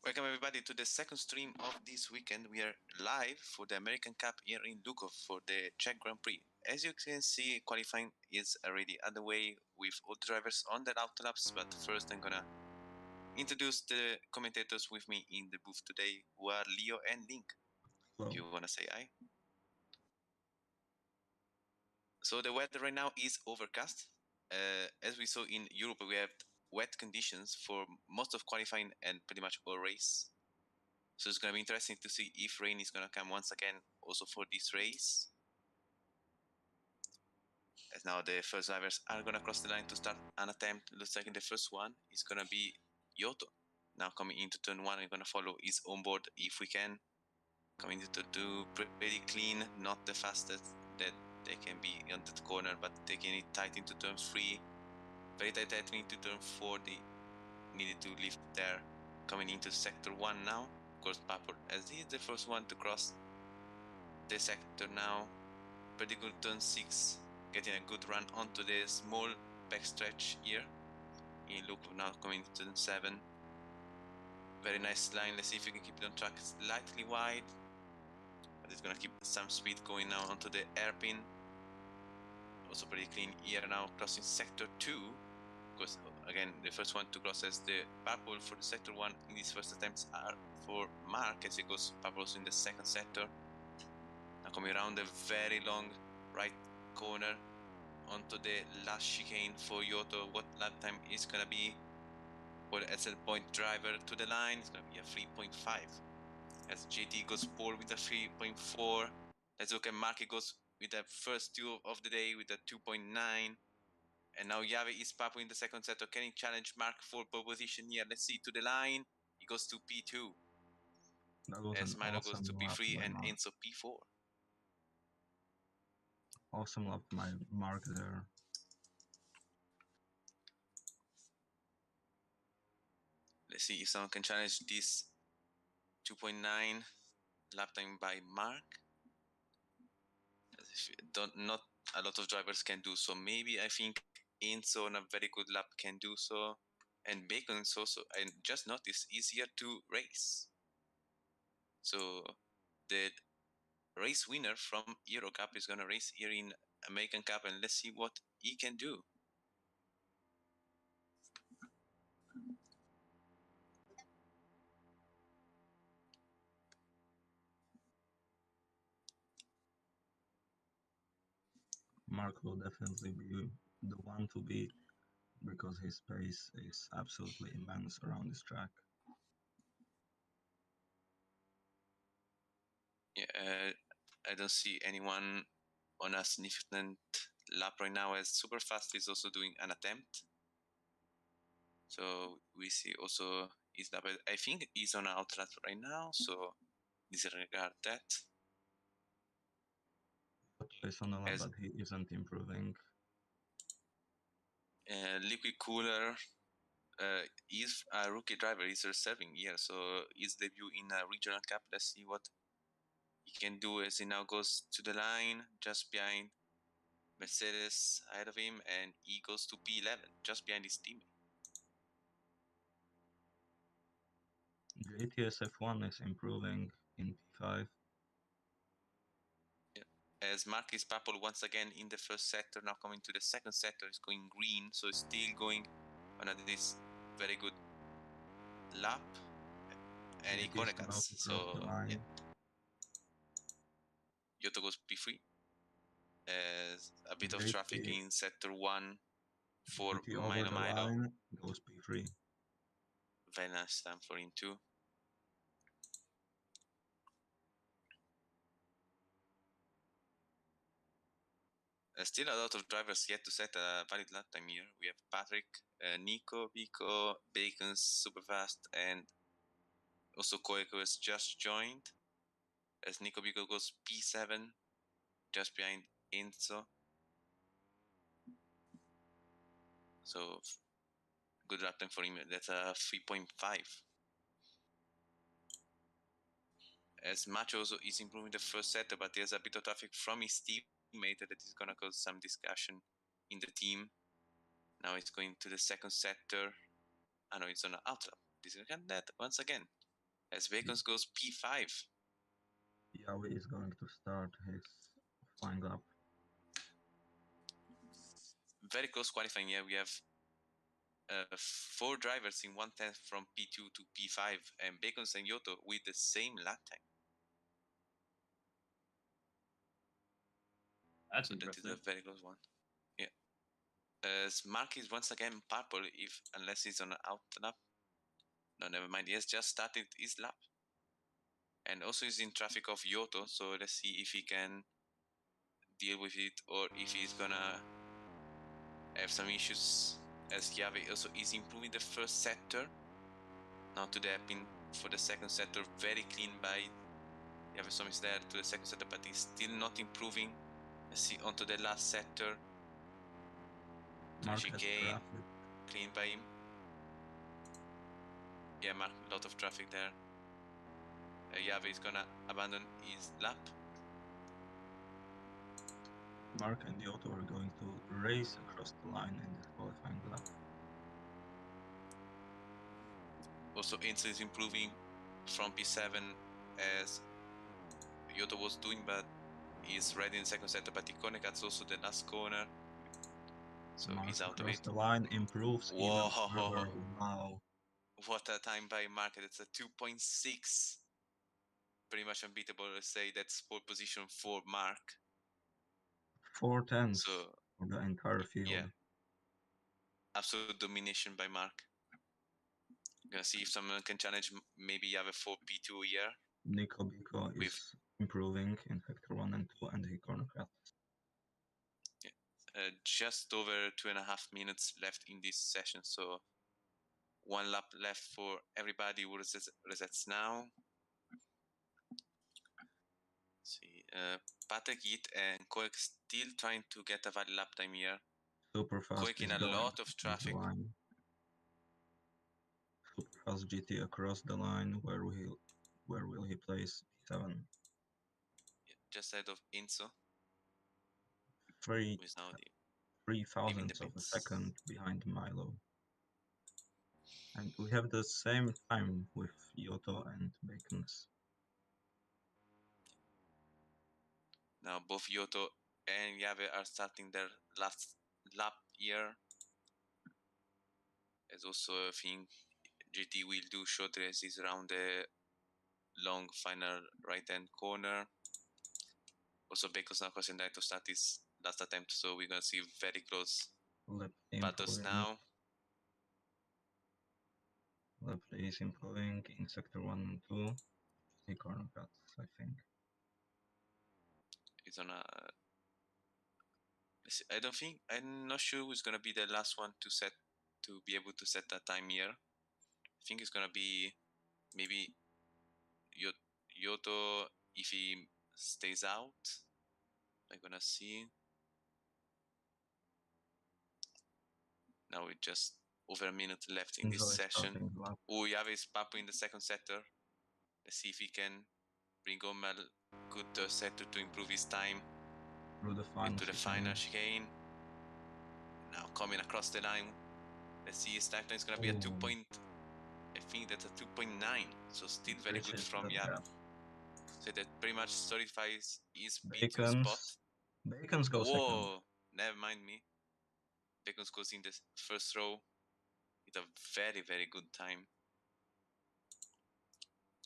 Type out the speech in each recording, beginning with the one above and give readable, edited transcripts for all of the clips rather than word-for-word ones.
Welcome everybody to the second stream of this weekend. We are live for the American Cup here in Lukov for the Czech Grand Prix. As you can see, qualifying is already underway with all the drivers on their auto laps, but first I'm gonna introduce the commentators with me in the booth today, who are Leo and Link. Hello. You wanna say hi? So the weather right now is overcast. As we saw in Europe, we have wet conditions for most of qualifying and pretty much all race. So it's going to be interesting to see if rain is going to come once again also for this race. As now the first drivers are going to cross the line to start an attempt. Looks like in the first one is going to be Yoto. Now coming into turn one, we're going to follow his onboard if we can. Coming into turn two, pretty clean, not the fastest that they can be on that corner, but taking it tight into turn three. Very tight into turn four, they needed to lift there. Coming into sector one now. Of course, Papor, as he is the first one to cross the sector now. Pretty good turn 6, getting a good run onto the small backstretch here. In Lukov now coming to turn 7. Very nice line. Let's see if we can keep it on track. Slightly wide, but it's gonna keep some speed going now onto the hairpin. Also pretty clean here now, crossing sector 2. Because again, the first one to cross as the purple for the sector 1 in these first attempts are for Mark, as he goes purples in the second sector. Now coming around the very long right corner onto the last chicane for Yoto. What lap time is gonna be for the SL point driver to the line? It's gonna be a 3.5. As JT goes pole with a 3.4. Let's look at Mark. He goes with the first two of the day with a 2.9. And now Yave is Papu in the second sector. Can he challenge Mark for pole position here? Let's see, to the line. He goes to P2. As Milo goes to P3 and Enzo P4. Awesome lap by Mark there. Let's see if someone can challenge this 2.9 lap time by Mark. Not a lot of drivers can do so. Maybe I think Enzo on a very good lap can do so, and Bacon is also, and just notice, easier to race. So the race winner from Euro Cup is going to race here in American Cup, and let's see what he can do. Mark will definitely be the one to beat because his pace is absolutely immense around this track. Yeah, I don't see anyone on a significant lap right now, as Superfast is also doing an attempt. So we see also his lap. I think he's on an outlap right now, so disregard that. He's on the lap, but he isn't improving. Liquid Cooler is a rookie driver. He's serving here, so his debut in a regional cup. Let's see what he can do as he now goes to the line, just behind Mercedes ahead of him, and he goes to P11, just behind his teammate. JTSF1 is improving in P5. Yeah. As Marquis Papol once again in the first sector, now coming to the second sector, is going green, so it's still going on this very good lap, and he cuts. So yeah. Yoto goes P3. As a bit of traffic in sector 1 for Milo. Goes P3. Very nice time for him too. Still a lot of drivers yet to set a valid lap time here. We have Patrick, Nico, Vico, Bacon, Superfast, and also Koeko has just joined. As Nico Vico goes P7, just behind Enzo. So good lap time for him. That's a 3.5. As Macho also is improving the first sector, but there's a bit of traffic from his teammate that is going to cause some discussion in the team. Now it's going to the second sector. I know it's on an outlap. Disregard that once again. As Bacons goes P5. Yavi is going to start his flying lap. Very close qualifying here. We have 4 drivers in 1/10 from P2 to P5, and Bacons and Yoto with the same lap time. That's so interesting. that is a very close one. Yeah. Mark is once again purple unless he's on an out lap. No, never mind. He has just started his lap. And also he's in traffic of Yoto, so let's see if he can deal with it or if he's gonna have some issues, as Yave also is improving the first sector. Now to the hairpin for the second sector, very clean by Yave Somis there to the second sector, but he's still not improving. Let's see onto the last sector. Mark has chicane, traffic. clean by him. Yeah, Mark, a lot of traffic there. Yave is gonna abandon his lap. Mark and Yoto are going to race across the line in this qualifying lap. Also, Enzo is improving from P7 as Yoto was doing, but he's ready in second sector. But Icone cuts also the last corner, so Mark he's out of across it. the line, improves even further. Wow. What a time by Mark. It's a 2.6. Pretty much unbeatable. Let's say that's pole position for Mark. 4/10 So, for the entire field. yeah. Absolute domination by Mark. Gonna see if someone can challenge. Maybe you have a 4P2 here. Nico Biko is improving in Sector 1 and 2, and he corner cuts. Just over 2.5 minutes left in this session, so 1 lap left for everybody who resets now. Let's see, Patrick Yit and Koek still trying to get a valid lap time here. Super fast Koek in a lot of traffic. Super fast GT across the line. Where will he place P7? Yeah, just ahead of Inso. 3 Who's now thousandths of a second behind Milo. And we have the same time with Yoto and Bacons. Now both Yoto and Yave are starting their last lap here. As also I think GT will do short races around the long final right hand corner. Also Bacons now crossing that to start his last attempt, so we're gonna see very close battles now. Lepre is improving in Sector 1 and 2. He corner cuts, I think. It's on a... I'm not sure who's gonna be the last one to be able to set that time here. I think it's gonna be maybe Yoto if he stays out. I'm gonna see. Now with just over a minute left in this session. Oh, Yave is Papu in the second sector. Let's see if he can bring home a good sector to improve his time into the final chicane. Now coming across the line. Let's see, his time is going to be a 2. I think that's a 2.9. So still very good from Yave. So that pretty much solidifies his P2 spot. Bacons goes second. Never mind me. Bacons goes in the first row with a very, very good time.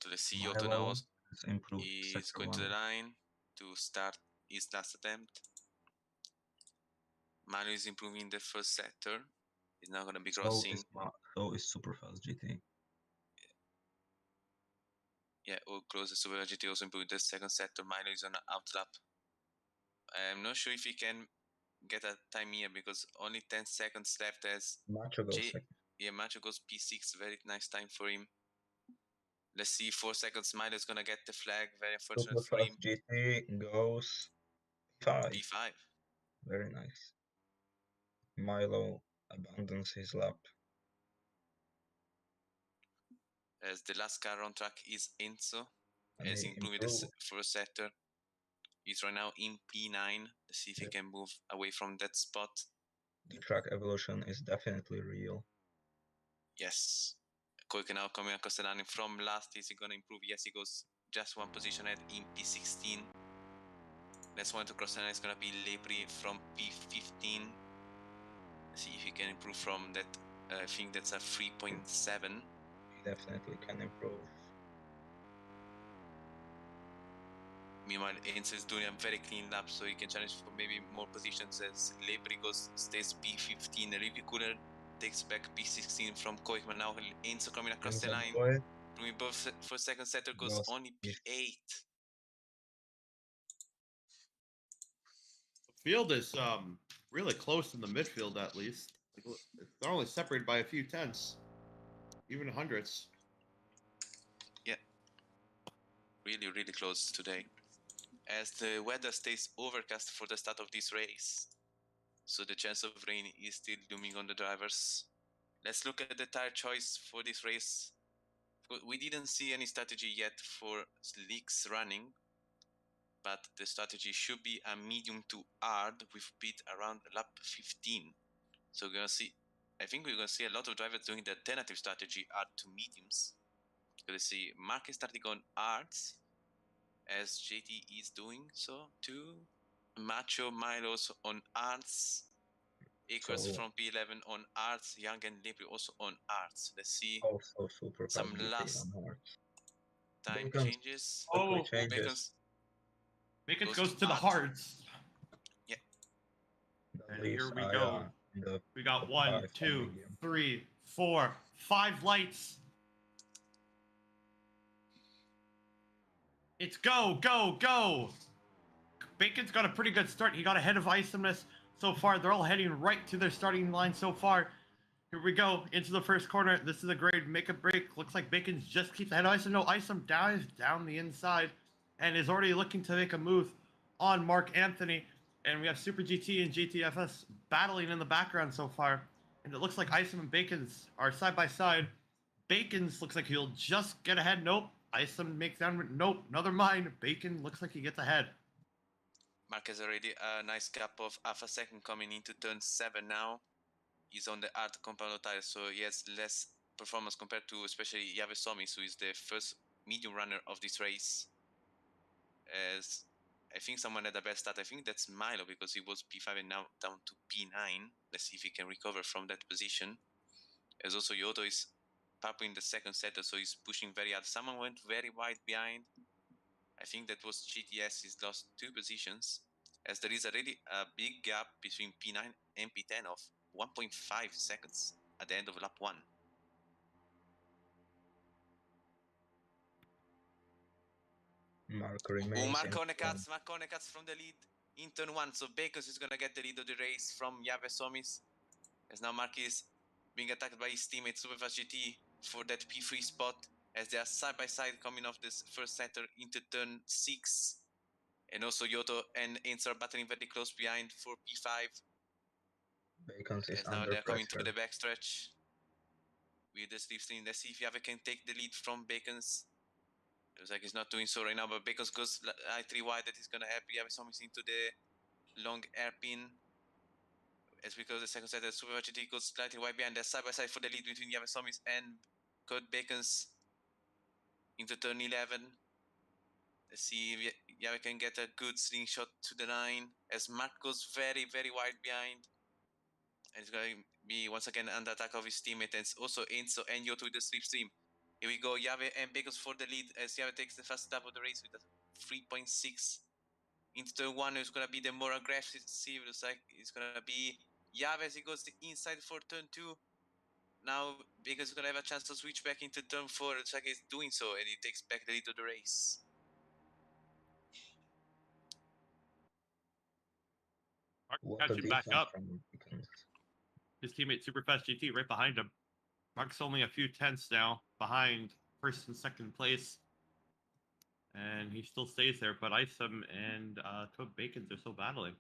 So let's see, Yoto now is going to the line to start his last attempt. Manu is improving the first sector. He's now going to be crossing. So is Super Fast GT. Yeah, we'll close the Super Fast GT, also improving the second sector. Manu is on an out lap. I'm not sure if he can get a time here because only 10 seconds left as Macho goes second. Yeah, Macho goes P6. Very nice time for him. Let's see, 4 seconds. Milo is gonna get the flag. Very unfortunate for him. GT goes P5. P5. Very nice. Milo abandons his lap. As the last car on track is Enzo, as improving the first sector. He's right now in P9. Let's see if he can move away from that spot. The track evolution is definitely real. Yes. Koike now coming across the line from last. Is he gonna improve? Yes, he goes just one position ahead in P16. Next one to cross the line is gonna be Lebri from P15. See if he can improve from that. I think that's a 3.7. He definitely can improve. Meanwhile, Ainz is doing a very clean lap, so he can challenge for maybe more positions as Lebri stays P15. Really cooler takes back P16 from Koikman. Now Ainz coming across the line. Doing both for second setter goes only P8. The field is really close in the midfield, at least. Like, they're only separated by a few tenths, even hundredths. Yeah, really, really close today. As the weather stays overcast for the start of this race, so the chance of rain is still looming on the drivers. Let's look at the tire choice for this race. We didn't see any strategy yet for slicks running, but the strategy should be a medium to hard with pit around lap 15. So we're gonna see, I think we're gonna see a lot of drivers doing the alternative strategy, hard to mediums. Gonna see Mark is starting on hards, as JT is doing so too. Macho Milos on arts. Akers from P11 on arts. Young and Libri also on arts. Let's see also super some last time changes. Oh, Bacons goes to the hearts. Yeah. And here we go. We got 1, 2, 3, 4, 5 lights. It's go, go, go. Bacon's got a pretty good start. He got ahead of Isomus so far. They're all heading right to their starting line so far. Here we go into the first corner. This is a great make a break. Looks like Bacon just keeps ahead of Isom. No, Isom dives down the inside and is already looking to make a move on Mark Anthony. And we have Super GT and GTFS battling in the background so far. And it looks like Isom and Bacon's are side by side. Bacon's looks like he'll just get ahead. Nope. Isom makes down. Nope. Another mine. Bacon looks like he gets ahead. Mark has already a nice gap of half a second coming into turn 7 now. He's on the hard compound tire, so he has less performance compared to especially Yave Somis, who is the first medium runner of this race. As I think someone had the best start. I think that's Milo, because he was P5 and now down to P9. Let's see if he can recover from that position. As also Yoto is popping the second setter, so he's pushing very hard. Someone went very wide behind. I think that was GTS. He's lost 2 positions, as there is already a big gap between P9 and P10 of 1.5 seconds at the end of lap 1. Mark remains Mark on the cuts from the lead in turn 1. So Bakers is going to get the lead of the race from Yave Somis, as now Mark is being attacked by his teammate Superfast GT for that P3 spot, as they are side by side coming off this first setter into turn 6. And also Yoto and Ainz are battling very close behind for P5. Bacons is as now under they're coming pressure through the backstretch with the slipstream. Let's see if Yave can take the lead from Bacons. Looks like he's not doing so right now, but Bacons goes I3 wide. That is going to help Yave Somis into the long airpin. As we go to the second set, Super GT goes slightly wide behind. They're side by side for the lead between Yave Somis and Kurt Bacons into turn 11. Let's see if Yave can get a good slingshot to the line, as Mark goes very, very wide behind. And it's going to be once again under attack of his teammate, and also Enzo and Yoto with the slipstream. Here we go, Yave and Bacons for the lead, as Yave takes the first lap of the race with a 3.6. Into turn 1, it's going to be the more aggressive. It looks like it's going to be Yave as he goes to inside for turn 2. Now Bacons is going to have a chance to switch back into turn 4. It looks like he's doing so, and he takes back the lead of the race. Mark catching back up. His teammate Superfast GT right behind him. Mark's only a few tenths now behind first and second place. And he still stays there, but Isom and Code Bacons are still battling.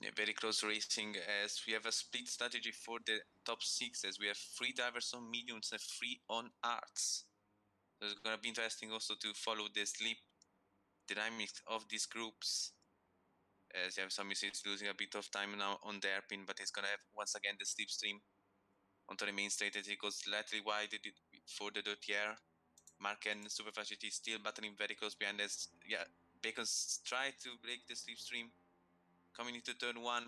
Yeah, very close racing, as we have a split strategy for the top 6, as we have 3 drivers on mediums and 3 on arts. So it's going to be interesting also to follow the sleep dynamics of these groups, as you have some is losing a bit of time now on the airpin, but he's going to have once again the slipstream onto the main straight as he goes slightly wide for the dirtier. Mark and Super Fragility still battling very close behind us. Yeah, Bacon's try to break the slipstream. Coming into turn 1.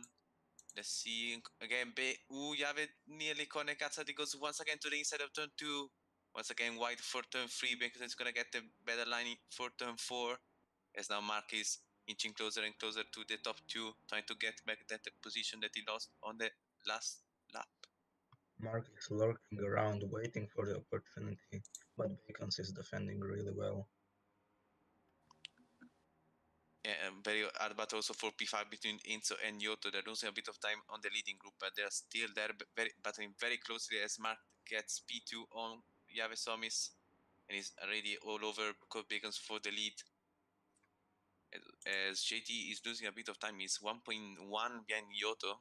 Let's see again. Yave nearly connects. He goes once again to the inside of turn 2. Once again wide for turn 3 because it's gonna get the better line for turn 4. As now Mark is inching closer and closer to the top 2, trying to get back that position that he lost on the last lap. Mark is lurking around, waiting for the opportunity, but Bacons is defending really well. Yeah, very hard battle also for P5 between Enzo and Yoto. They're losing a bit of time on the leading group, but they're still there, battling very closely as Mark gets P2 on Yave Somis, and he's already all over Kurt Bacons for the lead. As JT is losing a bit of time, he's 1.1 behind Yoto.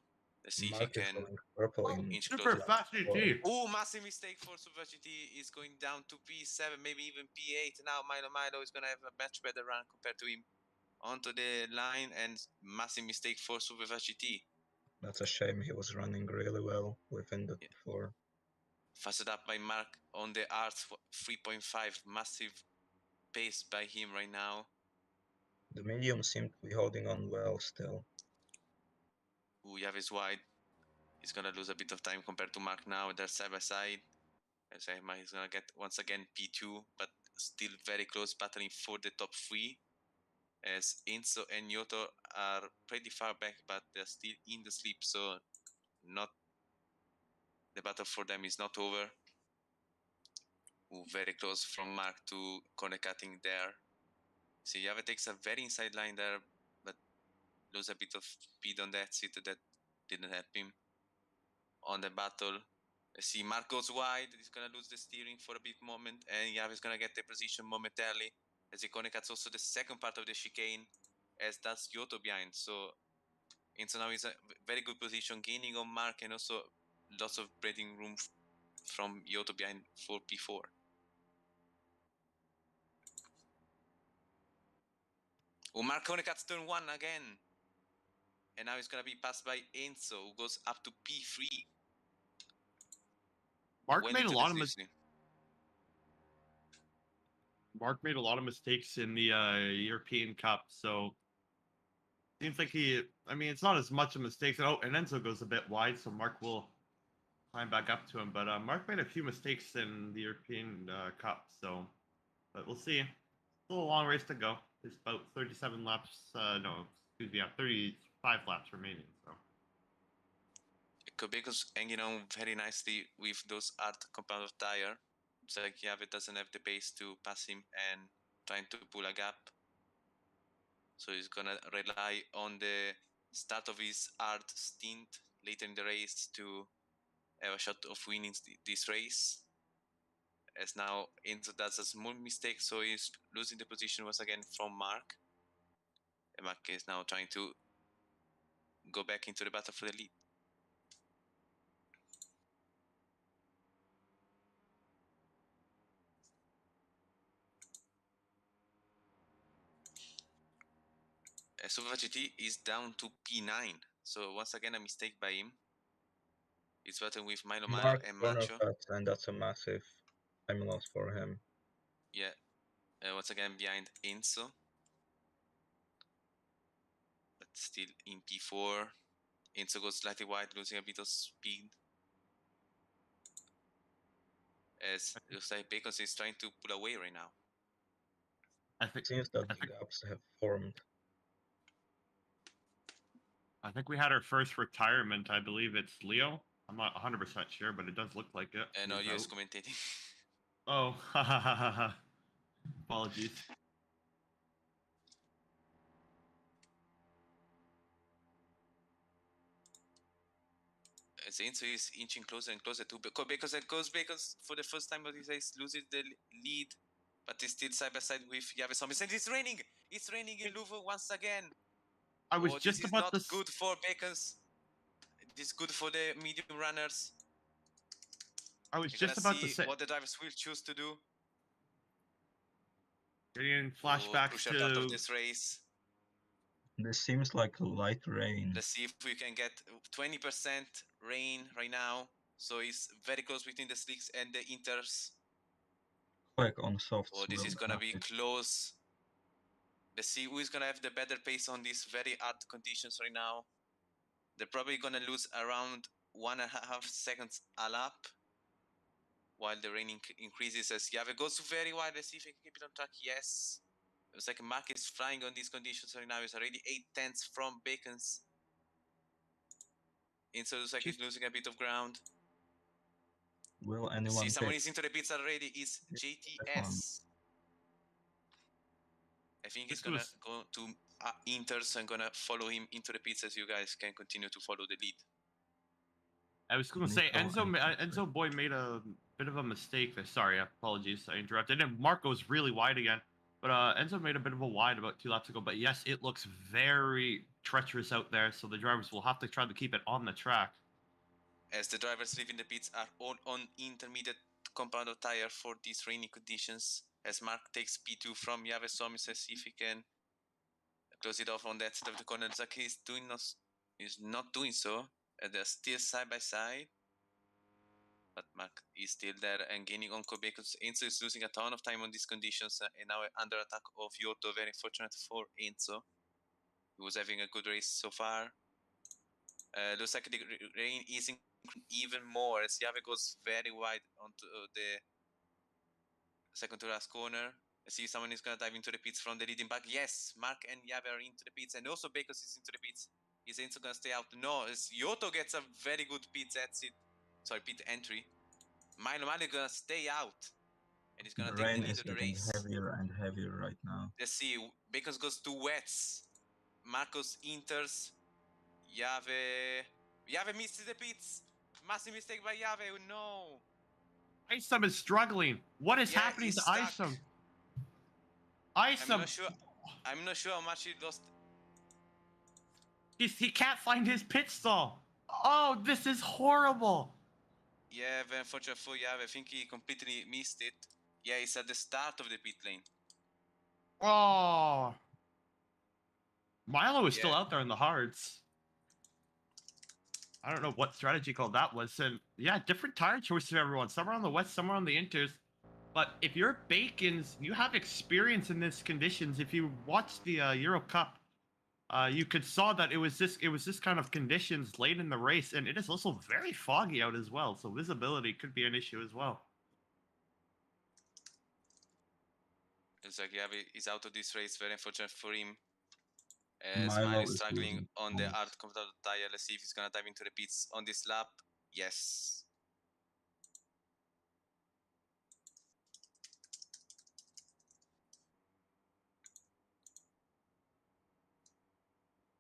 Let's see Mark if he can purple in inch Super closer. fast GT. Oh, massive mistake for Super GT. Is going down to P7, maybe even P8. Now Milo is gonna have a much better run compared to him. Onto the line, and massive mistake for Super GT. That's a shame, he was running really well within the T4. Fastered up by Mark on the Arts 3.5. Massive pace by him right now. The medium seemed to be holding on well still. Yav is wide. He's gonna lose a bit of time compared to Mark now. They're side by side. As he's gonna get once again P2, but still very close, battling for the top 3. As Enzo and Yoto are pretty far back, but they're still in the sleep, so the battle for them is not over. Very close from Mark to corner cutting there. So Yave takes a very inside line there, but lose a bit of speed on that seat that didn't help him on the battle. See, Mark goes wide. He's gonna lose the steering for a bit moment, and Yave is gonna get the position momentarily as he cuts also the second part of the chicane, as that's Yoto behind. So Enzo now is a very good position, gaining on Mark, and also lots of breathing room from Yoto behind for P4. Mark cuts turn 1 again, and now he's gonna be passed by Enzo, who goes up to P3. Mark made a lot of mistakes. Mark made a lot of mistakes in the European Cup, so seems like it's not as much of mistakes. Oh, and Enzo goes a bit wide, so Mark will climb back up to him. But Mark made a few mistakes in the European Cup, so but we'll see. Still a long race to go. There's about 37 laps. 35 laps remaining. So. Kobeko's hanging on very nicely with those hard compound tire. It's like Yave doesn't have the pace to pass him and trying to pull a gap. So he's gonna rely on the start of his hard stint later in the race to have a shot of winning this race. As now Enzo does a small mistake, so he's losing the position once again from Mark. And Mark is now trying to go back into the battle for the lead. Super GT is down to P9, so once again a mistake by him. He's battling with Milo and Macho. And that's a massive time loss for him. Yeah, once again behind Enzo. But still in P4. Enzo goes slightly wide, losing a bit of speed. As it looks like Bacon is trying to pull away right now. It seems that the gaps have formed. I think we had our first retirement. I believe it's Leo. I'm not 100% sure, but it does look like it. No, you're commentating. Oh, apologies. As Enzo is inching closer and closer to Bacon for the first time of his race loses the lead, but he's still side by side with Yave Somis. And it's raining! It's raining in Louvre once again! I was just about to... This is not good for Bacons. This is good for the medium runners. I was just about to say what the drivers will choose to do. Getting flashbacks to out of this race. This seems like a light rain. Let's see if we can get 20% rain right now. So it's very close between the slicks and the inters. Quick on softs. Oh, this is gonna be close. Let's see who is gonna have the better pace on these very hard conditions right now. They're probably gonna lose around 1.5 seconds a lap while the rain increases as Yave goes very wide. Let's see if he can keep it on track. Yes. It was like Mark is flying on these conditions right now. He's already 8/10 from Bacon's. And so it looks like he's losing a bit of ground. Will anyone see someone is into the pits already. Is JTS. I think he's gonna go to Inter, so I'm gonna follow him into the pits as you guys can continue to follow the lead. I was gonna say Enzo Boy made a bit of a mistake there. Sorry, apologies, I interrupted. And Mark goes really wide again, but Enzo made a bit of a wide about 2 laps ago. But yes, it looks very treacherous out there, so the drivers will have to try to keep it on the track. As the drivers leaving the pits are all on intermediate compound tire for these rainy conditions. As Mark takes P2 from Yave Somi, so see if he can close it off on that side of the corner. It's like he's not doing so. They're still side by side. But Mark is still there and gaining on Kobekus. Enzo is losing a ton of time on these conditions and now under attack of Yoto. Very fortunate for Enzo. He was having a good race so far. Looks like the rain is even more as Yave goes very wide onto the second to last corner. I see someone is going to dive into the pits from the leading back. Yes, Mark and Yave are into the pits, and also Bekos is into the pits. Is Enzo going to stay out? No, as Yoto gets a very good pit exit. Sorry, pit entry. Milo going to stay out, and he's going to take the lead of the race. Heavier and heavier right now. Let's see. Bekos goes to wets. Marcos enters. Yave misses the pits. Massive mistake by Yave. No. Isam is struggling. What is happening to Isam? I'm not sure how much he lost. He can't find his pit stall. Oh, this is horrible. Yeah, very unfortunate for Yave. I think he completely missed it. Yeah, he's at the start of the pit lane. Oh. Milo is still out there in the hards. I don't know what strategy call that was. And yeah, different tire choices for everyone. Some are on the wets, some are on the inters. But if you're Bacon's, you have experience in these conditions. If you watch the Euro Cup, you could saw that it was this kind of conditions late in the race, and it is also very foggy out as well. So visibility could be an issue as well. It's like Yave is out of this race. Very unfortunate for him. As Milo is struggling on the hard comfortable tire. Let's see if he's gonna dive into the pits on this lap. Yes.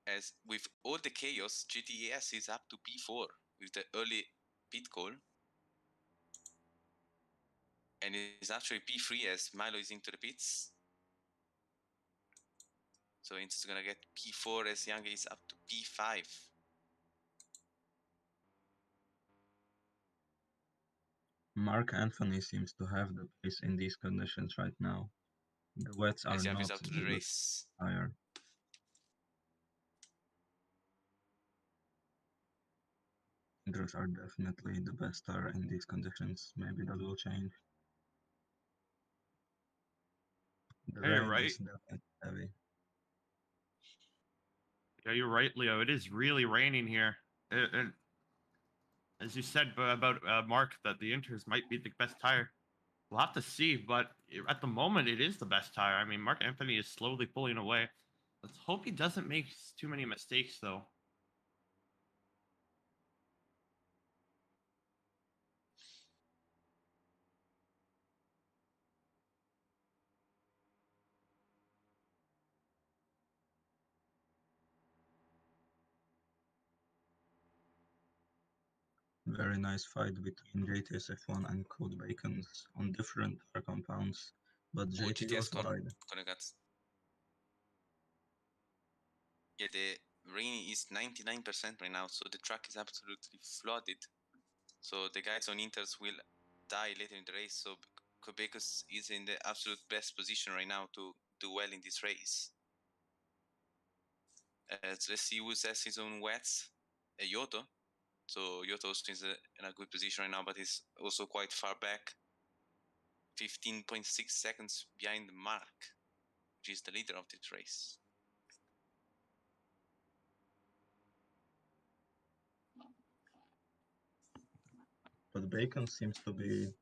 As with all the chaos, GTS is up to P4 with the early pit call. And it's actually P3 as Milo is into the pits. So it's gonna get P4 as Young is up to P5. Mark Anthony seems to have the pace in these conditions right now. The wets are not out to the race. Higher. Inters are definitely the best tire in these conditions. Maybe that will change. The rain is definitely heavy. Yeah, you're right, Leo. It is really raining here. And as you said about Mark, that the Inters might be the best tire. We'll have to see, but at the moment, it is the best tire. I mean, Mark Anthony is slowly pulling away. Let's hope he doesn't make too many mistakes, though. Very nice fight between JTS F1 and Code Bacons on different tire compounds, but JT was wide. Yeah, the rain is 99% right now, so the track is absolutely flooded. So the guys on Inters will die later in the race, so Quebecus is in the absolute best position right now to do well in this race. Let's see who says his own wets. Yoto. So Yoto is in a good position right now, but he's also quite far back. 15.6 seconds behind Mark, which is the leader of this race. But Bacon seems to be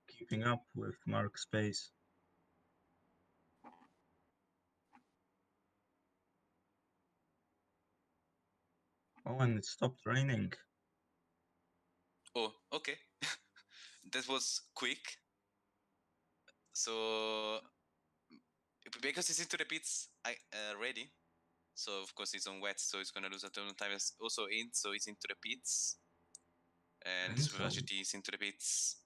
keeping up with Mark's pace. Oh, and it stopped raining. Oh, okay. That was quick. So because he's into the pits ready, so of course he's on wet, so he's gonna lose a ton of time. Also so he's into the pits, and Supervagity is into the pits.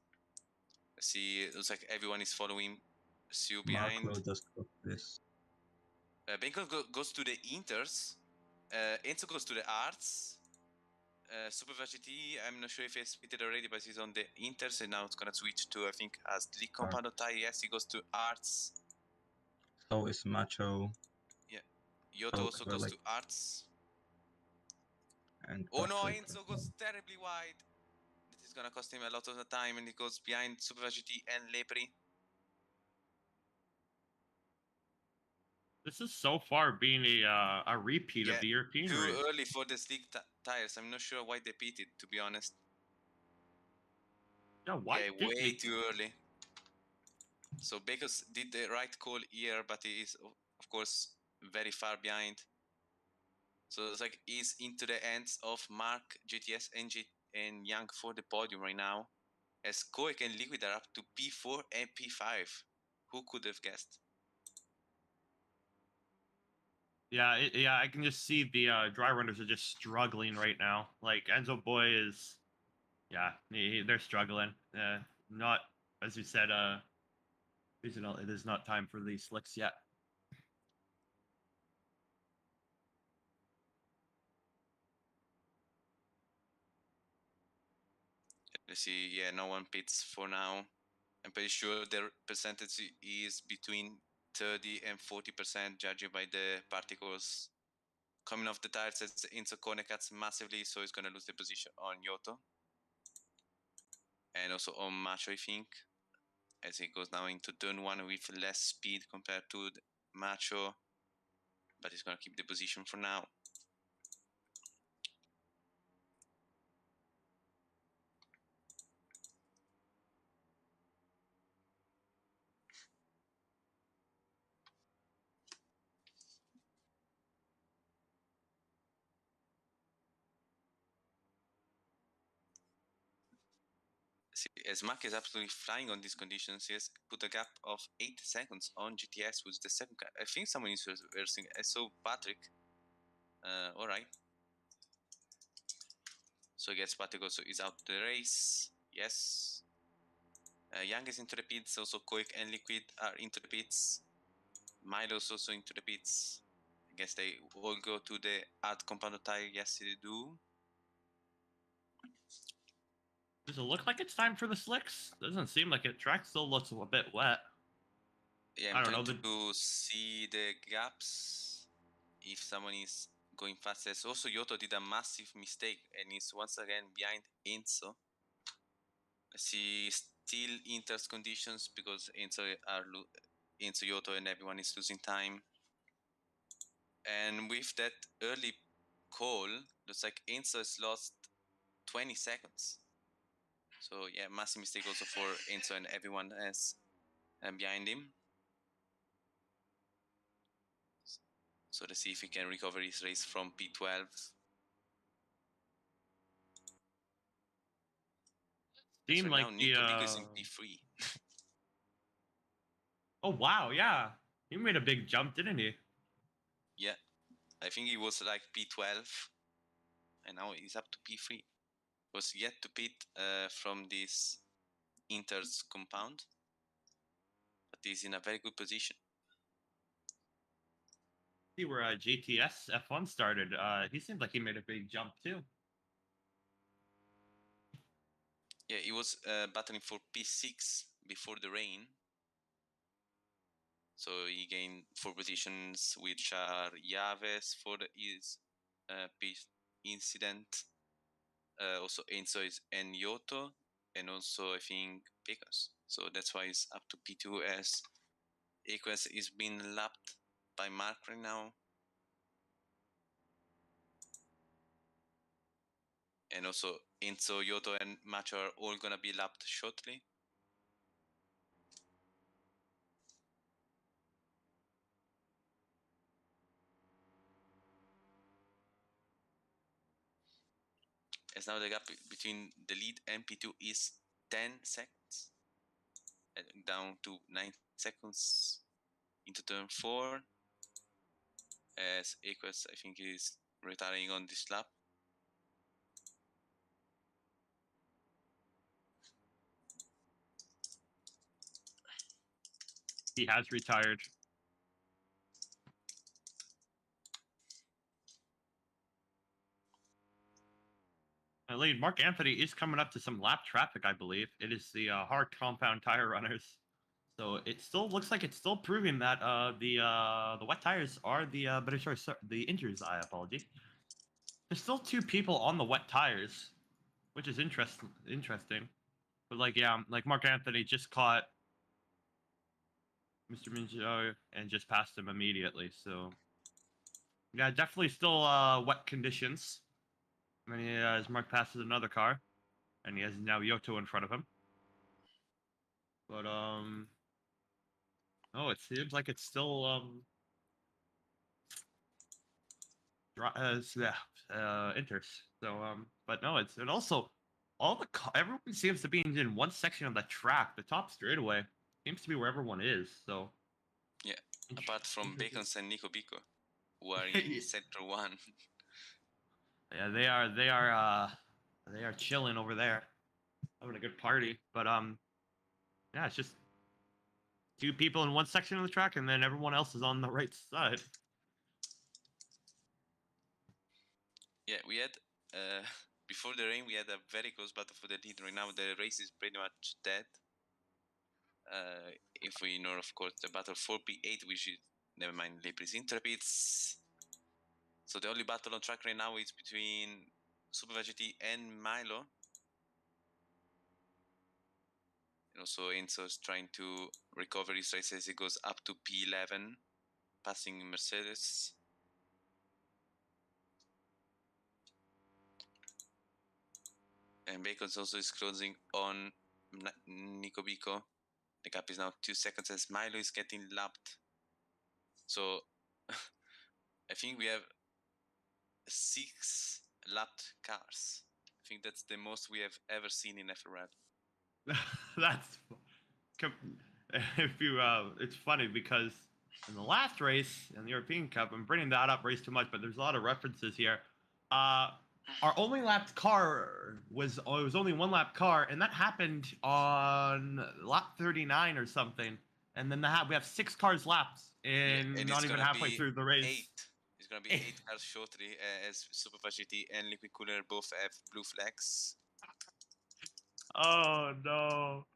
See, it looks like everyone is following Sue behind. Mark will just got this. Bacon goes to the Inters. Enzo goes to the Arts. Supervagity, I'm not sure if he's pitted already, but he's on the Inters, and now it's gonna switch to, I think, as the compound tire. Yes, he goes to Arts. So is Macho. Yeah. Yoto also goes to Arts. And oh no, Enzo goes terribly wide. This is gonna cost him a lot of the time, and he goes behind Supervagity and Lepri. This is so far being a repeat of the European too race. early for the slick tires. I'm not sure why they pitted, to be honest. Yeah, why? Yeah, way too early. So Bakers did the right call here, but he is, of course, very far behind. So it's like he's into the hands of Mark, GTS, and Young for the podium right now. As Koek and Liquid are up to P4 and P5. Who could have guessed? Yeah, I can just see the dry runners are just struggling right now. Like Enzo Boy is, yeah, they're struggling. Not, as you said, it is not time for these slicks yet. Let's see, yeah, no one pits for now. I'm pretty sure their percentage is between 30 and 40%, judging by the particles coming off the tires. As Enzo Kone cuts massively, so he's going to lose the position on Yoto. And also on Macho, I think, as he goes now into turn one with less speed compared to the Macho. But he's going to keep the position for now. See, as Mack is absolutely flying on these conditions, he has put a gap of 8 seconds on GTS, who's the second guy. I think someone is reversing. I saw Patrick. Alright. So I guess Patrick also is out the race. Yes. Young is into the pits. Also Koik and Liquid are into the pits. Milo's also into the pits. I guess they all go to the art compound tire. Yes, they do. Does it look like it's time for the slicks? Doesn't seem like it. Track still looks a bit wet. Yeah, I'm trying to see the gaps. If someone is going faster. Also, Yoto did a massive mistake and is once again behind Enzo. Let's see, still Inter's conditions because Enzo, Yoto, and everyone is losing time. And with that early call, looks like Enzo has lost 20 seconds. So yeah, massive mistake also for Enzo and everyone else behind him. So let's see if he can recover his race from P12. Seemed like Nico is in P3. Oh wow, yeah, he made a big jump, didn't he? Yeah, I think he was like P12, and now he's up to P3. Was yet to pit from this Inter's compound, but he's in a very good position. See where GTS F1 started. He seemed like he made a big jump too. Yeah, he was battling for P6 before the rain. So he gained 4 positions, which are Yaves for his P incident. also Enzo and Yoto, and also I think Pecos. So that's why it's up to P2 as Equus is being lapped by Mark right now. And also Enzo, Yoto, and Macho are all gonna be lapped shortly. As now the gap between the lead and P2 is 10 seconds. Down to 9 seconds into turn 4. As Equus, I think, is retiring on this lap. He has retired. Lead Mark Anthony is coming up to some lap traffic, I believe. It is the hard compound tire runners. So it still looks like it's still proving that the wet tires are the the injuries. I apologize. There's still 2 people on the wet tires, which is interesting. But like like Mark Anthony just caught Mr. Minjo and just passed him immediately. So yeah, definitely still wet conditions. And as Mark passes another car, and he has now Yoto in front of him. But oh, it seems like it's still enters. So but no, it's and also everyone seems to be in one section of the track. The top straightaway seems to be where everyone is. So yeah, apart from Bacons and Nico Bico, who are in sector 1. Yeah, they are chilling over there, having a good party. But yeah, it's just 2 people in one section of the track, and then everyone else is on the right side. Yeah, we had before the rain, we had a very close battle for the lead. Right now, the race is pretty much dead. If we ignore, of course, the battle for P8, which is never mind Libris Intrepids. So the only battle on track right now is between Super GT and Milo. And also Enzo is trying to recover his race as he goes up to P11, passing Mercedes. And Bacons also is closing on Nico Bico. The gap is now 2 seconds as Milo is getting lapped. So I think we have 6 lapped cars. I think that's the most we have ever seen in FRL. That's if you it's funny because in the last race in the European Cup, I'm bringing that up race too much, but there's a lot of references here. Our only lapped car was it was only 1 lap car, and that happened on lap 39 or something. And then we have 6 cars lapped, and not even halfway through the race. 8. It's gonna be 8 cars shortly as Super GT and Liquid Cooler both have blue flags. Oh no.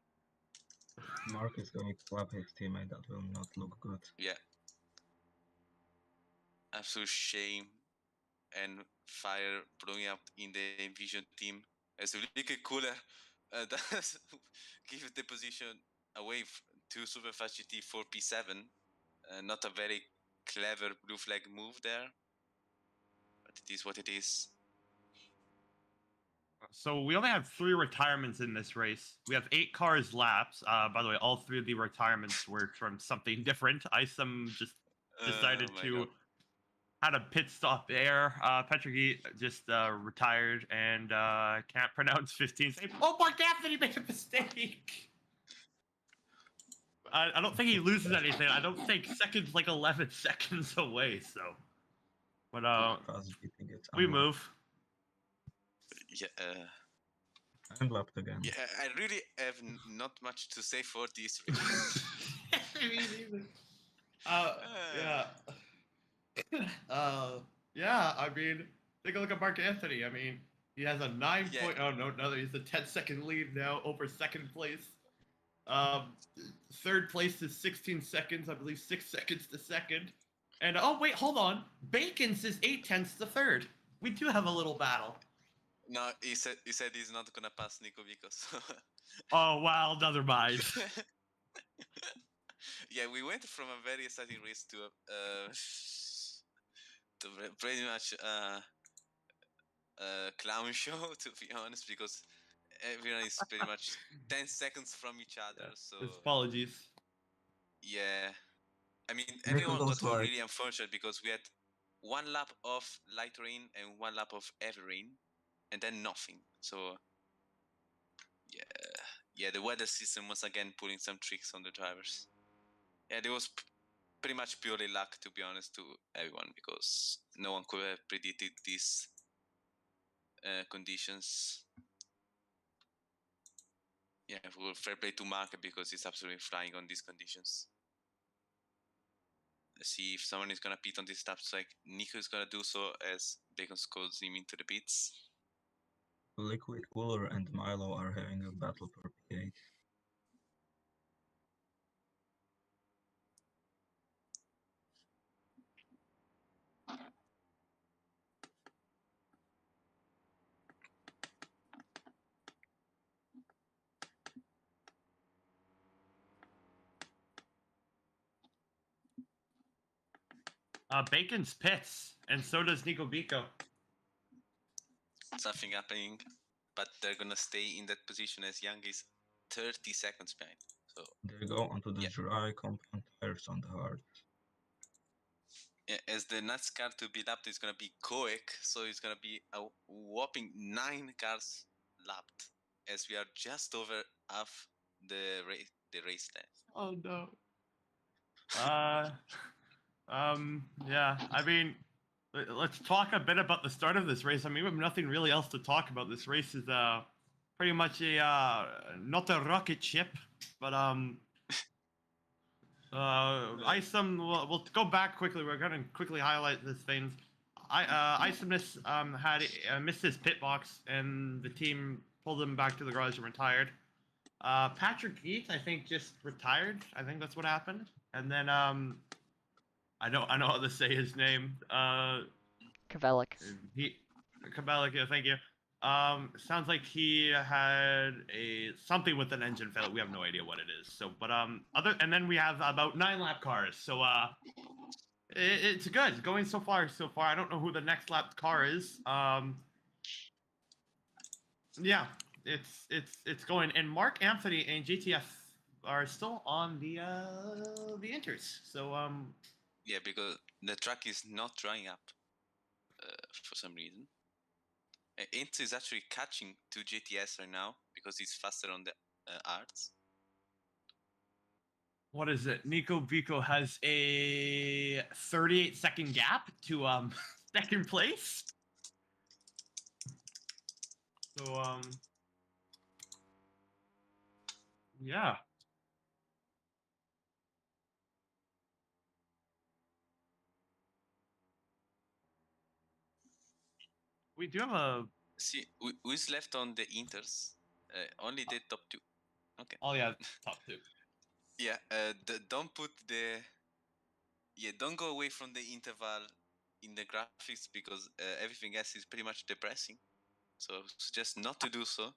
Mark is going to lap his teammate. That will not look good. Yeah. Absolute shame and fire blowing up in the Envision team as the Liquid Cooler does give the position away to Super GT for P7. Not a very clever blue flag move there, but it is what it is. So we only have 3 retirements in this race. We have 8 cars laps. By the way, all 3 of the retirements were from something different. Isom just decided to had a pit stop there. Petricky just retired and can't pronounce 15. Oh, Mark Anthony made a mistake. I don't think he loses anything. I don't think second's like 11 seconds away. So, but we move. Yeah. I'm lapped again. Yeah, I really have not much to say for this. Yeah. Yeah, I mean, take a look at Mark Anthony. I mean, he has a 9 point. Oh no, he's a 10-second lead now over second place. Third place is 16 seconds, I believe 6 seconds to second. And oh wait, hold on, Bacon's is 8/10 to third. We do have a little battle. No, he said he's not gonna pass Nico because. Oh well, never mind. Yeah, we went from a very exciting race to pretty much a clown show, to be honest, because everyone is pretty much 10 seconds from each other. Yeah, So apologies. yeah, I mean Nico everyone got goes like- really unfortunate because we had 1 lap of light rain and 1 lap of heavy rain, and then nothing. So yeah, the weather system was again pulling some tricks on the drivers. Yeah, there was pretty much purely luck, to be honest, to everyone, because no one could have predicted these conditions. Yeah, well, fair play to Mark because he's absolutely flying on these conditions. Let's see if someone is gonna pit on this lap. So like Nico is gonna do so as Bacon calls him into the pits. Liquid Cooler and Milo are having a battle for P8. Bacon's pits, and so does Nico Bico. Something happening, but they're gonna stay in that position as Young is 30 seconds behind. So They go onto the dry compound tires on the hard. yeah, as the next car to be lapped is gonna be Koek, so it's gonna be a whopping 9 cars lapped, as we are just over half the race length. Oh no. Yeah. I mean, let's talk a bit about the start of this race. I mean, we have nothing really else to talk about. This race is pretty much a not a rocket ship, but Isom. We'll go back quickly. We're gonna quickly highlight this things. Isomus had missed his pit box, and the team pulled him back to the garage and retired. Patrick Eat, I think, just retired. I think that's what happened. And then I know how to say his name. Kavelik. Kavelik, yeah, thank you. Sounds like he had something with an engine failure. We have no idea what it is. So, but and then we have about 9 lap cars. So it's good going so far. I don't know who the next lap car is. Yeah, it's going. And Mark Anthony and GTF are still on the inters. So yeah, because the track is not drying up for some reason. Int is actually catching to GTS right now because he's faster on the arts. What is it? Nico Vico has a 38-second gap to second place. So yeah. We do have a. See, who's left on the inters? Only the top 2. Okay. Oh yeah, top 2. Yeah. Don't put the. Yeah, don't go away from the interval in the graphics because everything else is pretty much depressing. So suggest not to do so.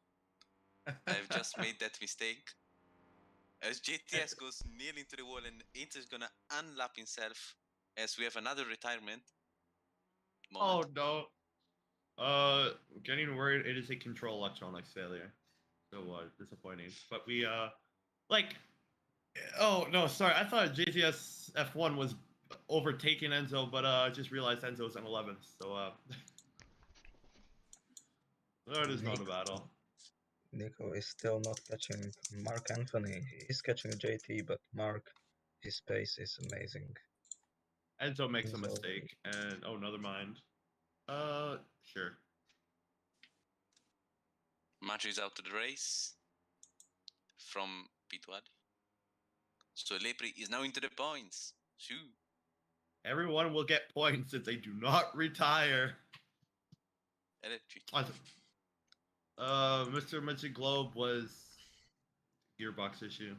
I've just made that mistake. As JTS goes nearly into the wall and Inter is gonna unlap himself as we have another retirement moment. Oh no. Getting worried. It is a control electronics failure. So disappointing. But we like. Oh no, sorry. I thought JTS F1 was overtaking Enzo, but I just realized Enzo's in 11th. So that is not a battle. Nico is still not catching Mark Anthony. He's catching JT, but Mark, his pace is amazing. Enzo makes a mistake, and oh, never mind. Sure. Macho is out of the race from P12. So Lepri is now into the points. Shoo. Everyone will get points if they do not retire. Electric. Mr. Magic Globe was gearbox issue.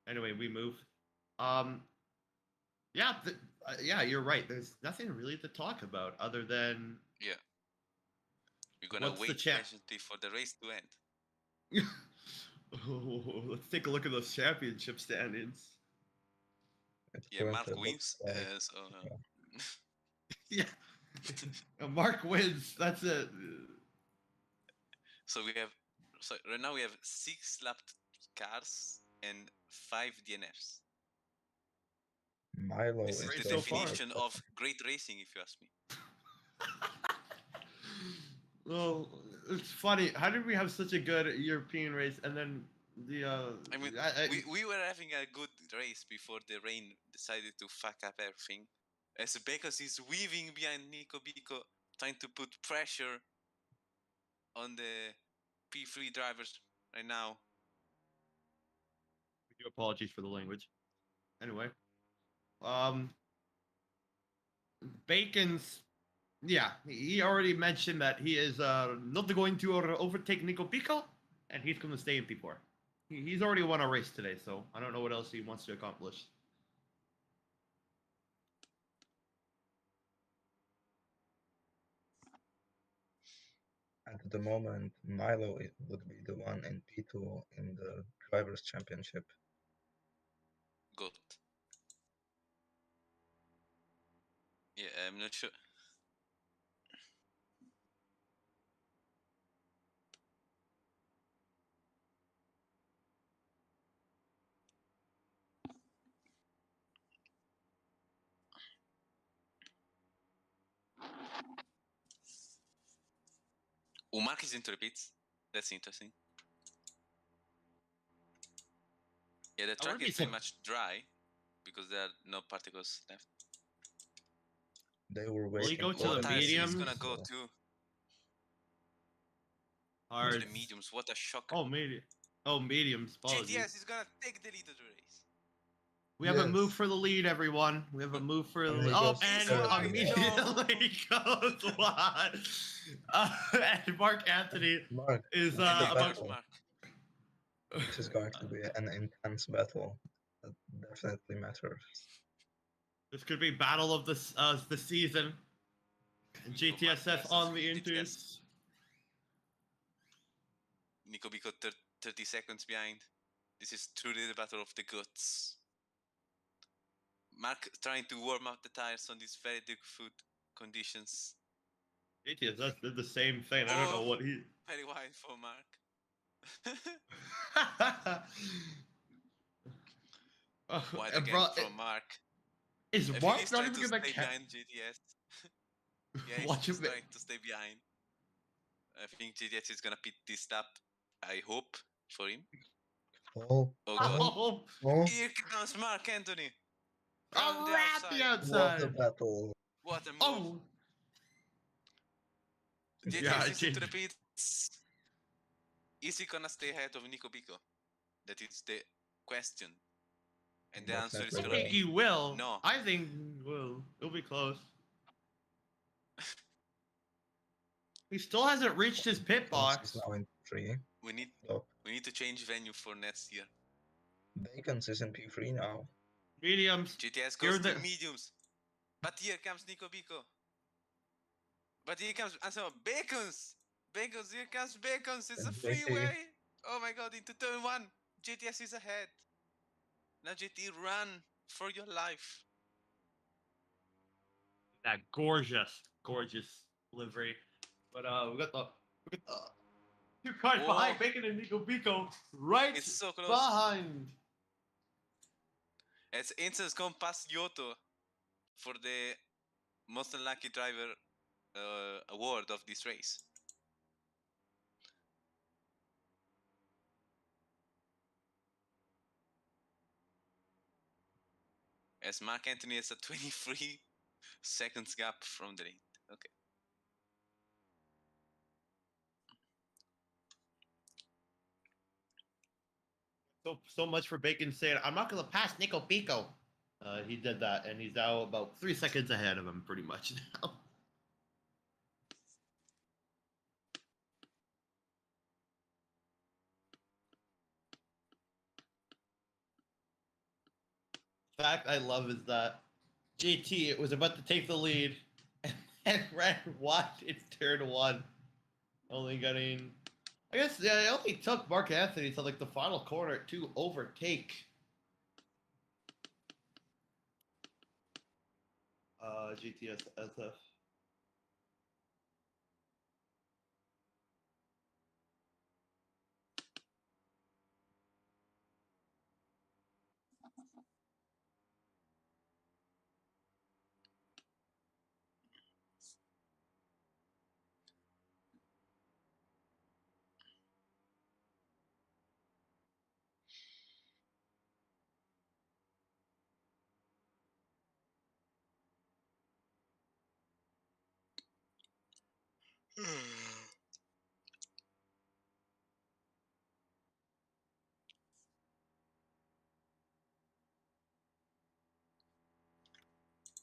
Anyway, we move. Yeah, yeah, you're right. There's nothing really to talk about other than We're gonna What's the wait champ? patiently for the race to end. Oh, let's take a look at those championship standings. Yeah, Mark Currently wins. looks like- So Yeah. Mark wins. That's it. so we have. So right now we have 6 lapped cars and 5 DNFs. Milo This is Great the so far. definition of great racing, if you ask me. Well, it's funny. How did we have such a good European race and then the I mean, we were having a good race before the rain decided to fuck up everything. As Bekos is weaving behind Nico Biko, trying to put pressure on the P3 drivers right now. apologies for the language. Anyway, Bacon's, yeah, he already mentioned that he is not going to overtake Nico Pico, and he's going to stay in P4. He's already won a race today, so I don't know what else he wants to accomplish. At the moment, Milo would be the one in P2 in the Drivers' Championship. Good. Yeah, I'm not sure. Mark is into the pits. That's interesting. Yeah, the track is pretty much dry because there are no particles left. They were Will he waiting. go to the mediums? He's gonna go to Hard. the mediums. What a shocker! Oh, medium. Oh, mediums. Apologies. GTS is gonna take the lead of the race. We have a move for the lead, everyone. We have a move for the lead. Oh, and immediately goes what? And Mark Anthony is about. This is going to be an intense battle. That definitely matters. This could be battle of the season. GTSF on the entries. Nico Biko 30 seconds behind. This is truly the battle of the guts. Mark trying to warm up the tires on these very difficult conditions. GTSF did the same thing. I don't know what he. Very wide for Mark. Wide again from Mark. Is Mark not even gonna stay behind GTS? Yeah, Watch he's him. trying to stay behind. I think GTS is gonna pit this lap. I hope for him. Oh God! Oh. Here comes Mark Anthony. Oh, the outside. What a battle! What a move! Oh. GTS is into the pits. Is he gonna stay ahead of Nico Biko? That is the question. And the answer is gonna be he will. No. I think he will. It'll be close. He still hasn't reached his pit box. He's now in P3. We need to change venue for next year. Bacon's is in P3 now. Mediums. GTS goes to mediums. But here comes Nico Biko. But here comes Bacon's. Bacon's, here comes Bacon's. It's a freeway. Oh my god, into turn 1. GTS is ahead. Now GT, run for your life. That gorgeous livery. But we got the two cars behind Bacon and Nico Biko right so close. behind. As Incense gone past Yoto for the most unlucky driver award of this race. As Mark Anthony has a 23 seconds gap from the lead. Okay. So much for Bacon saying, I'm not going to pass Nico Biko. He did that, and he's now about 3 seconds ahead of him, pretty much now. The fact I love is that JT was about to take the lead and ran wide in turn 1. Only getting... I guess, yeah, it only took Mark Anthony to, like, the final corner to overtake... GTS SF.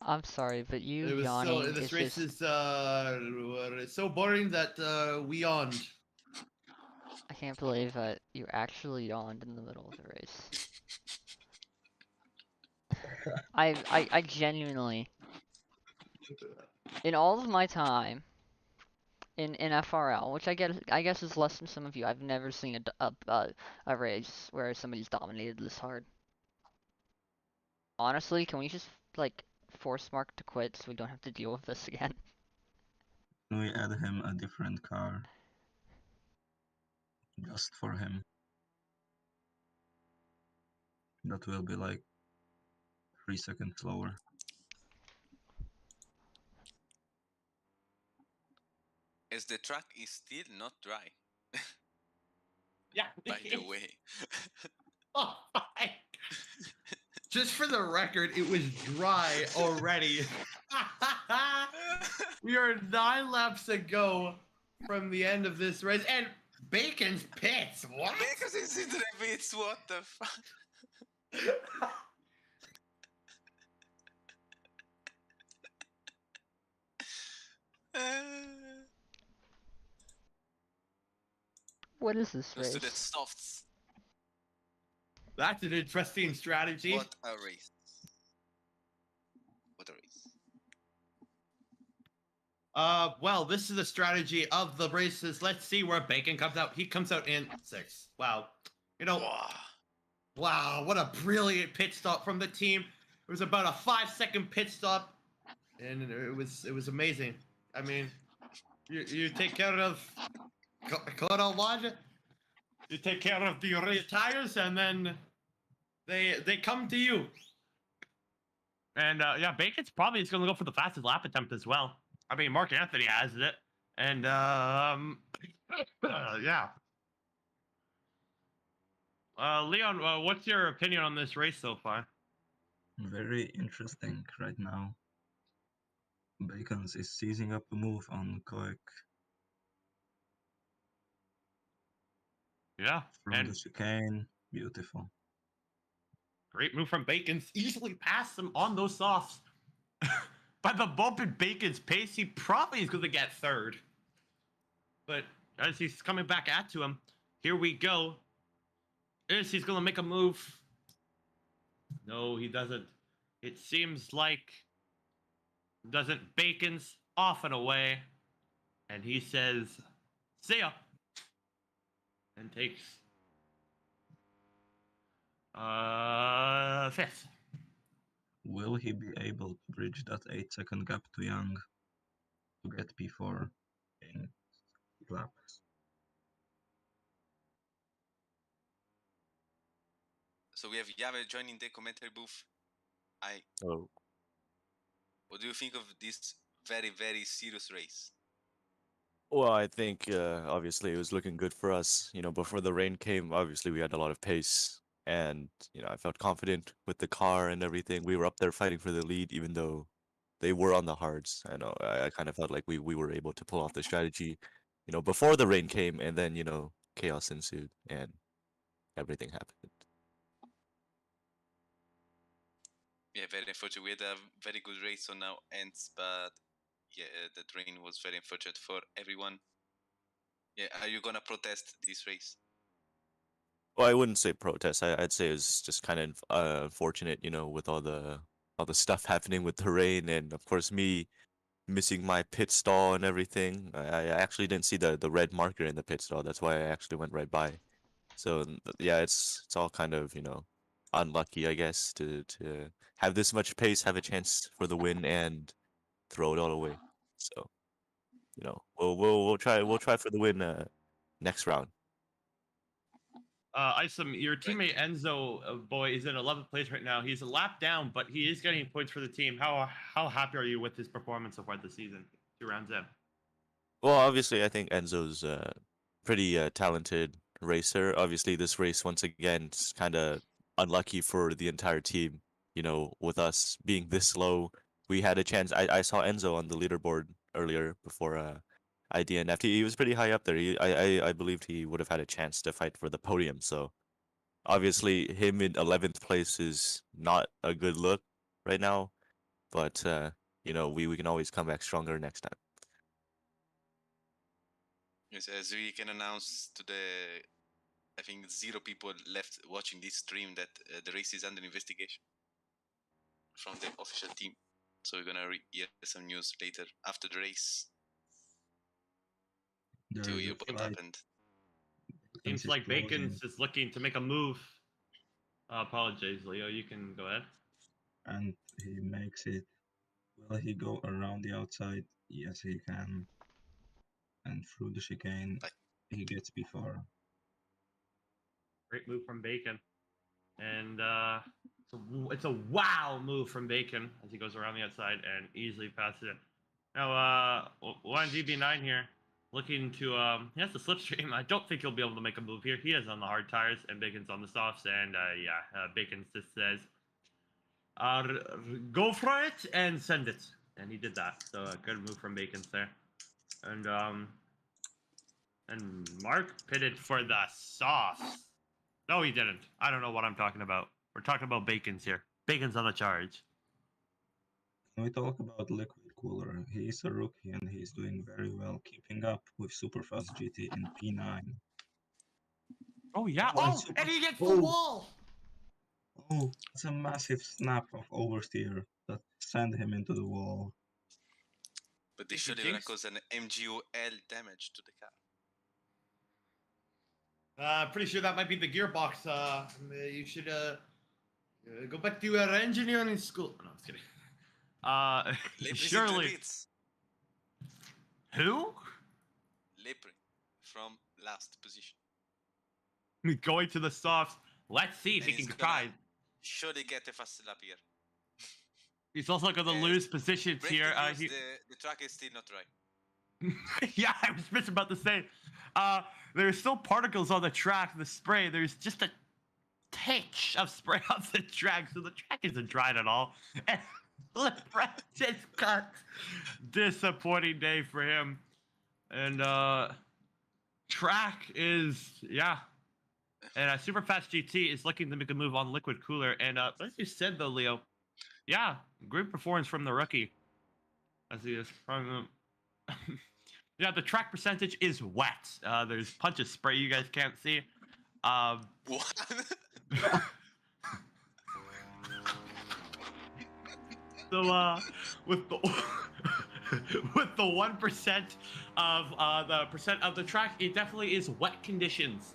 I'm sorry, but you It was yawning so... This is race just... is so boring that we yawned. I can't believe that you actually yawned in the middle of the race. I genuinely, in all of my time in FRL, which I guess is less than some of you, I've never seen a race where somebody's dominated this hard. Honestly, can we just like force Mark to quit so we don't have to deal with this again? Can we add him a different car? Just for him. That will be like 3 seconds slower. As the track is still not dry. Yeah. By the way. Oh my. Just for the record, it was dry already. We are 9 laps ago from the end of this race, and Bacon's pits. What? Because it's in the pits, what the fuck? What is this Goes to the race? softs. That's an interesting strategy. What a race. What a race. Well, this is the strategy of the races. Let's see where Bacon comes out. He comes out in 6th. Wow. You know, wow, what a brilliant pit stop from the team. It was about a 5-second pit stop, and it was amazing. I mean, you take care of Elijah, you take care of the tires, and then they come to you. And yeah, Bacon's probably just gonna go for the fastest lap attempt as well. I mean, Mark Anthony has it, and yeah. Leon, what's your opinion on this race so far? Very interesting right now. Bacons is seizing up a move on Koek. Yeah, From and the chicane, beautiful. great move from Bacons. Easily passed him on those softs. By the bump in Bacon's pace, he probably is going to get 3rd. But as he's coming back at to him, here we go. Is he's going to make a move? No, he doesn't. It seems like doesn't. Bacon's off and away, and he says, "See ya," and takes 5th. Will he be able to bridge that 8-second gap to Young to get P4 in laps? So we have Yave joining the commentary booth. Oh, What do you think of this very, very serious race? well, I think obviously it was looking good for us. You know, before the rain came, obviously we had a lot of pace, and you know, I felt confident with the car and everything. We were up there fighting for the lead, even though they were on the hards. I know I kind of felt like we were able to pull off the strategy, you know, before the rain came, and then you know chaos ensued and everything happened. Yeah, very unfortunate. We had a very good race on our ends, but yeah, the rain was very unfortunate for everyone. Yeah, are you gonna protest this race? Well, I wouldn't say protest. I'd say it's just kind of unfortunate, you know, with all the stuff happening with the rain, and of course me missing my pit stall and everything. I actually didn't see the red marker in the pit stall. That's why I actually went right by. So yeah, it's all kind of, you know, unlucky, I guess, to have this much pace, have a chance for the win, and throw it all away. So, you know, we'll try for the win next round. Isom, your teammate Enzo boy is in 11th place right now. He's a lap down, but he is getting points for the team. How happy are you with his performance so far this season? 2 rounds in. Well, obviously, I think Enzo's pretty talented racer. Obviously, this race once again is kind of unlucky for the entire team. You know, with us being this low, we had a chance. I saw Enzo on the leaderboard earlier before I DNF'd. He was pretty high up there. I believed he would have had a chance to fight for the podium. So obviously, him in 11th place is not a good look right now. But you know, we can always come back stronger next time. Yes, as we can announce to the, I think 0 people left watching this stream that the race is under investigation from the official team. So we're gonna hear some news later after the race to hear what happened. Seems like Bacon's is looking to make a move. Apologize, Leo. You can go ahead. And he makes it. Will he go around the outside? Yes, he can. And through the chicane, he gets before. Great move from Bacon. And it's a wow move from Bacon as he goes around the outside and easily passes it. Now, 1DB9 here, looking to, he has the slipstream. I don't think he'll be able to make a move here. He is on the hard tires and Bacon's on the softs. And Bacon just says, go for it and send it. And he did that. So a good move from Bacon's there. And Mark pitted for the sauce. No, he didn't. I don't know what I'm talking about. We're talking about Bacon's here. Bacon's on the charge. Can we talk about Liquid Cooler? He's a rookie and he's doing very well, keeping up with Superfast GT in P9. Oh, yeah. Oh, and he gets the wall! Oh, it's a massive snap of oversteer that sent him into the wall. But this should even cause an MGOL damage to the car. Pretty sure that might be the gearbox. You should go back to your engineering school. No, I'm just kidding. Surely. Who? Lepre from last position. Going to the softs. Let's see if he can try. Surely get a fast lap here. He's also going to lose positions here. The track is still not right. Yeah, I was just about to say. There's still particles on the track, the spray. There's just a tinge of spray on the track, so the track isn't dried at all. And LeBron just got disappointing day for him. And track is, yeah. And Superfast GT is looking to make a move on Liquid Cooler. And like you said, though, Leo, yeah, great performance from the rookie. As he is from yeah, the track percentage is wet. There's a bunch of spray you guys can't see. What? So with the with the 1% of the percent of the track, it definitely is wet conditions.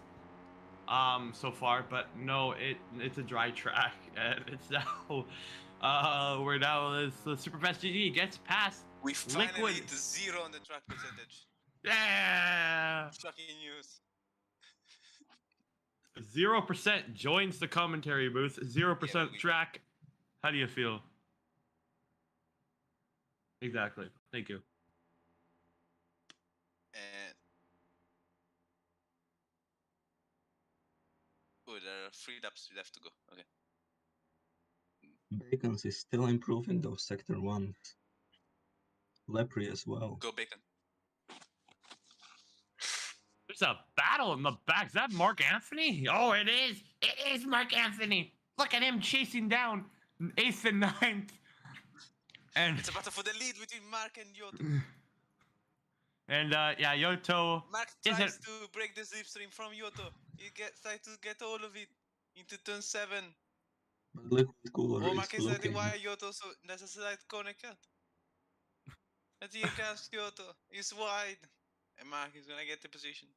So far, but no, it's a dry track, and it's now we're now as the Superfast GT gets past. We finally hit 0 on the track percentage. Yeah! Shocking news. 0% joins the commentary booth. 0% track. How do you feel? Exactly. Thank you. Oh, there are 3 laps left to go. Okay. Bacon's is still improving those sector 1s. Lepre as well. Go Bacon. There's a battle in the back. Is that Mark Anthony? Oh, it is. It is Mark Anthony. Look at him chasing down 8th and 9th. And it's a battle for the lead between Mark and Yoto. And yeah, Yoto. Mark tries to break the slipstream from Yoto. He tries to get all of it into turn 7. But Liquid Cooler Mark is letting why Yoto so that's a slight corner cut. And here comes Kyoto. He's wide. And Mark is gonna get the position.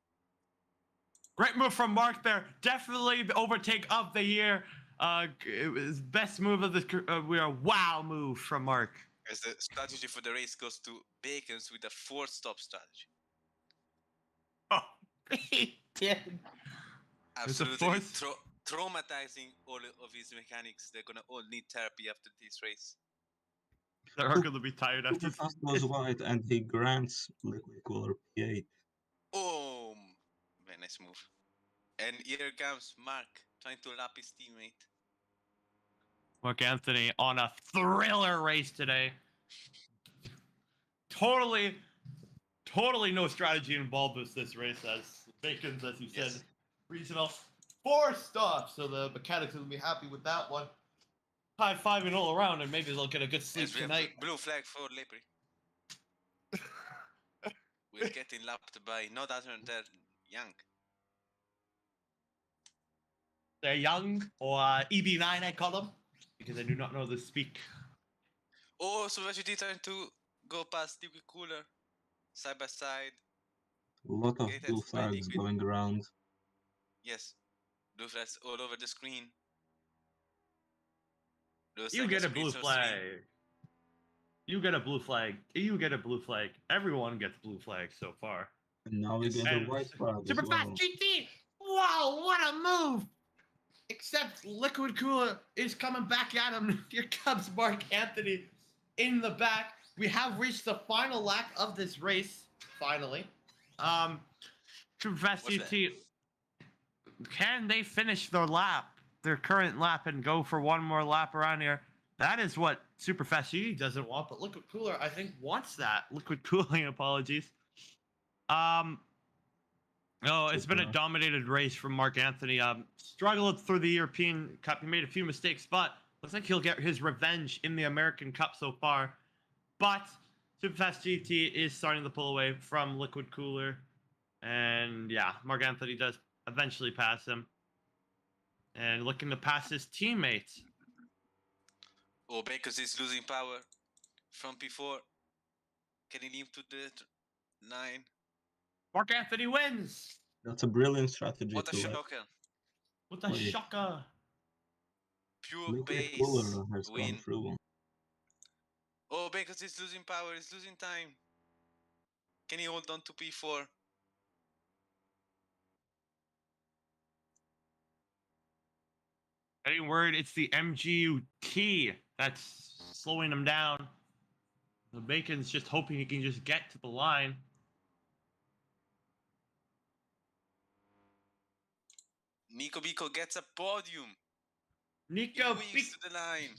Great move from Mark there. Definitely the overtake of the year. It was best move of the wow move from Mark. As the strategy for the race goes to Bacons with a 4-stop strategy. Oh, he did. Absolutely traumatizing all of his mechanics. They're gonna all need therapy after this race. They're gonna be tired after Super fast goes wide and he grants Liquid Cooler P8. Oh, very nice move. And here comes Mark trying to lap his teammate. Mark Anthony on a thriller race today. Totally no strategy involved with this race, as Bacon's, as you said, Yes. reasonable. 4 stops, so the mechanics will be happy with that one. High-fiving all around, and maybe they'll get a good sleep Yes, we have tonight. blue flag for Lepre. We're getting lapped by no other than Young. They're young, or EB9 I call them, because I do not know the speak. Oh, so Veggie trying to go past Liquid Cooler, side by side. A lot of Gated blue by flags Liquid. going around. Yes, blue flags all over the screen. Those You are get the a blue screens on stream. flag. You get a blue flag. You get a blue flag. Everyone gets blue flags so far. And now we get a And white flag as Super Fast well. GT! Wow, what a move! Except Liquid Cooler is coming back at him. Here comes Mark Anthony in the back. We have reached the final lap of this race, finally. Super Fast What's GT, can they finish their current lap, and go for one more lap around here? That is what Super Fast GT doesn't want, but Liquid Cooler, I think, wants that. Liquid Cooling, apologies. No, it's been a dominated race from Mark Anthony. Struggled through the European Cup. He made a few mistakes, but looks like he'll get his revenge in the American Cup so far. But Superfast GT is starting to pull away from Liquid Cooler. And yeah, Mark Anthony does eventually pass him. And looking to pass his teammates. Oh, Bakers is losing power from P4. Can he leave to the 9? Mark Anthony wins! That's a brilliant strategy What a to let shocker. What a Wait. shocker! Pure Liquid base Cooler has gone win. through. Oh, Bakers is losing power. He's losing time. Can he hold on to P4? Any word? It's the MGUT that's slowing him down. The Bacon's just hoping he can just get to the line. Nico Biko gets a podium. Nico He wins to the line.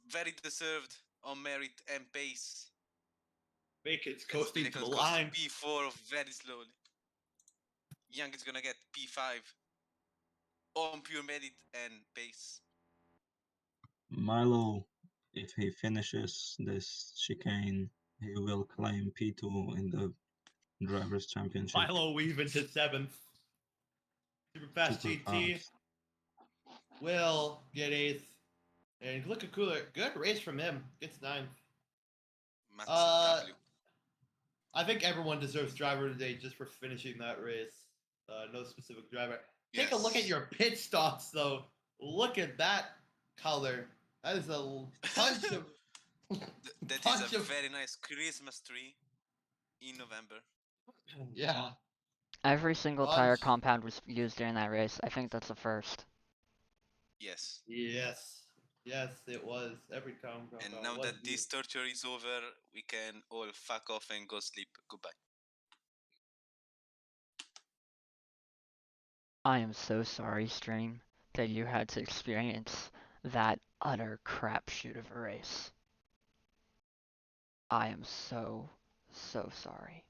Very deserved on merit and pace. Bacon's coasting to Bacon's the goes line. to P4 very slowly. Young is gonna get P5 on pure merit and pace. Milo, if he finishes this chicane, he will claim P2 in the Drivers' Championship. Milo weave into 7th. Super Fast Super GT fast. will get 8th. And look at Cooler. Good race from him. Gets 9th. Massive W. I think everyone deserves driver today just for finishing that race. No specific driver. Take a look at Yes. your pit stops, though. Look at that color. That is a bunch of. That bunch is a of- very nice Christmas tree in November. Yeah. Every single tire Bunch. compound was used during that race. I think that's the first. Yes. Yes. Yes, it was. Every time. And now that this torture is over, we can all fuck off and go sleep. Goodbye. I am so sorry, stream, that you had to experience that utter crapshoot of a race. I am so sorry.